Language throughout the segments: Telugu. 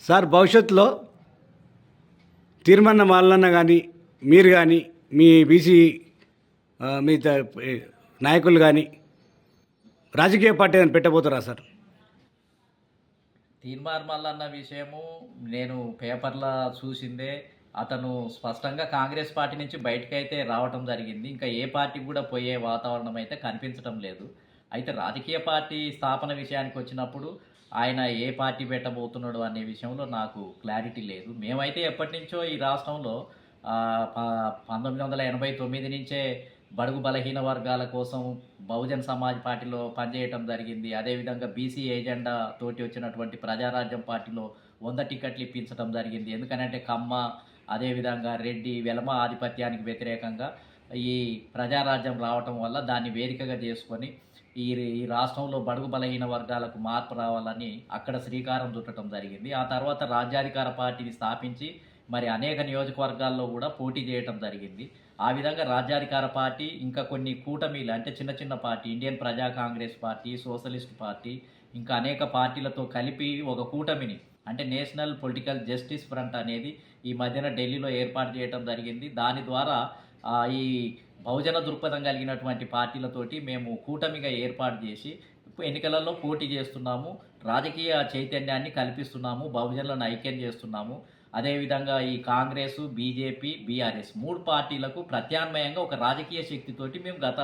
సార్ భవిష్యత్తులో తీర్మన్న మాలన్న కానీ మీరు కానీ మీ బీసీ మిగతా నాయకులు కానీ రాజకీయ పార్టీ అని పెట్టబోతారా సార్? తీర్మార్ మల్లన్న విషయము నేను పేపర్లో చూసిందే. అతను స్పష్టంగా కాంగ్రెస్ పార్టీ నుంచి బయటకైతే రావటం జరిగింది. ఇంకా ఏ పార్టీ కూడా పోయే వాతావరణం అయితే కనిపించడం లేదు. అయితే రాజకీయ పార్టీ స్థాపన విషయానికి వచ్చినప్పుడు ఆయన ఏ పార్టీ పెట్టబోతున్నాడు అనే విషయంలో నాకు క్లారిటీ లేదు. మేమైతే ఎప్పటి నుంచో ఈ రాష్ట్రంలో 1989 నుంచే బడుగు బలహీన వర్గాల కోసం బహుజన్ సమాజ్ పార్టీలో పనిచేయటం జరిగింది. అదేవిధంగా బీసీ ఏజెండా తోటి వచ్చినటువంటి ప్రజారాజ్యం పార్టీలో 100 టికెట్లు ఇప్పించడం జరిగింది. ఎందుకనంటే కమ్మ, అదేవిధంగా రెడ్డి, వెలమ ఆధిపత్యానికి వ్యతిరేకంగా ఈ ప్రజారాజ్యం రావటం వల్ల దాన్ని వేదికగా చేసుకొని ఈ ఈ రాష్ట్రంలో బడుగు బలహీన వర్గాలకు మార్పు రావాలని అక్కడ శ్రీకారం చుట్టడం జరిగింది. ఆ తర్వాత రాజ్యాధికార పార్టీని స్థాపించి మరి అనేక నియోజకవర్గాల్లో కూడా పోటీ చేయటం జరిగింది. ఆ విధంగా రాజ్యాధికార పార్టీ ఇంకా కొన్ని కూటమిలు అంటే చిన్న చిన్న పార్టీ, ఇండియన్ ప్రజా కాంగ్రెస్ పార్టీ, సోషలిస్ట్ పార్టీ, ఇంకా అనేక పార్టీలతో కలిపి ఒక కూటమిని అంటే నేషనల్ పొలిటికల్ జస్టిస్ ఫ్రంట్ అనేది ఈ మధ్యన ఢిల్లీలో ఏర్పాటు చేయడం జరిగింది. దాని ద్వారా ఈ బహుజన దృక్పథం కలిగినటువంటి పార్టీలతోటి మేము కూటమిగా ఏర్పాటు చేసి ఎన్నికలలో పోటీ చేస్తున్నాము. రాజకీయ చైతన్యాన్ని కల్పిస్తున్నాము, బహుజనులను ఐక్యం చేస్తున్నాము. అదేవిధంగా ఈ కాంగ్రెసు, బీజేపీ, బీఆర్ఎస్ 3 పార్టీలకు ప్రత్యామ్నాయంగా ఒక రాజకీయ శక్తితోటి మేము గత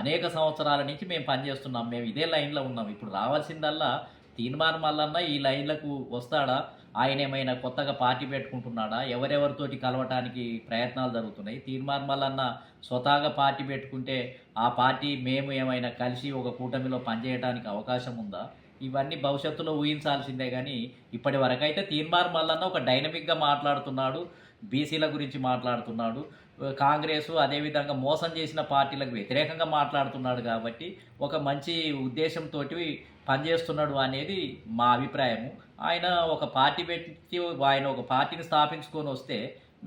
అనేక సంవత్సరాల నుంచి మేము పనిచేస్తున్నాం. మేము ఇదే లైన్లో ఉన్నాం. ఇప్పుడు రావాల్సిందల్లా తీర్మార్ మల్లన్న ఈ లైన్లకు వస్తాడా, ఆయన ఏమైనా కొత్తగా పార్టీ పెట్టుకుంటున్నాడా, ఎవరెవరితోటి కలవటానికి ప్రయత్నాలు జరుగుతున్నాయి, తీర్మార్ మల్లన్న స్వతహాగా పార్టీ పెట్టుకుంటే ఆ పార్టీ మేము ఏమైనా కలిసి ఒక కూటమిలో పనిచేయడానికి అవకాశం ఉందా, ఇవన్నీ భవిష్యత్తులో ఊహించాల్సిందే. కానీ ఇప్పటి వరకైతే తీర్మార్ మల్లన్న ఒక డైనమిక్గా మాట్లాడుతున్నాడు, బీసీల గురించి మాట్లాడుతున్నాడు, కాంగ్రెసు అదేవిధంగా మోసం చేసిన పార్టీలకు వ్యతిరేకంగా మాట్లాడుతున్నాడు. కాబట్టి ఒక మంచి ఉద్దేశంతో పనిచేస్తున్నాడు అనేది మా అభిప్రాయము. ఆయన ఒక పార్టీ పెట్టి ఆయన ఒక పార్టీని స్థాపించుకొని వస్తే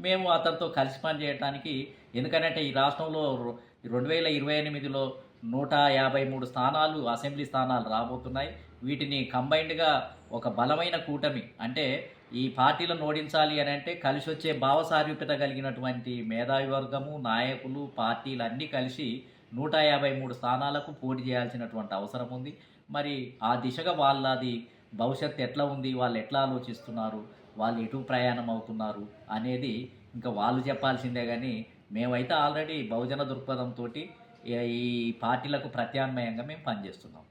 మేము అతనితో కలిసి పనిచేయడానికి, ఎందుకంటే ఈ రాష్ట్రంలో 2028లో 153 స్థానాలు అసెంబ్లీ స్థానాలు రాబోతున్నాయి. వీటిని కంబైన్డ్గా ఒక బలమైన కూటమి అంటే ఈ పార్టీలను ఓడించాలి అని అంటే కలిసి వచ్చే భావసారూప్యత కలిగినటువంటి మేధావి వర్గము, నాయకులు, పార్టీలు అన్నీ కలిసి 153 స్థానాలకు పోటీ చేయాల్సినటువంటి అవసరం ఉంది. మరి ఆ దిశగా వాళ్ళది భవిష్యత్తు ఎట్లా ఉంది, వాళ్ళు ఎట్లా ఆలోచిస్తున్నారు, వాళ్ళు ఎటు ప్రయాణం అవుతున్నారు అనేది ఇంకా వాళ్ళు చెప్పాల్సిందే. కానీ మేమైతే ఆల్రెడీ బహుజన దృక్పథంతో ఈ పార్టీలకు ప్రత్యామ్నాయంగా మేము పనిచేస్తున్నాం.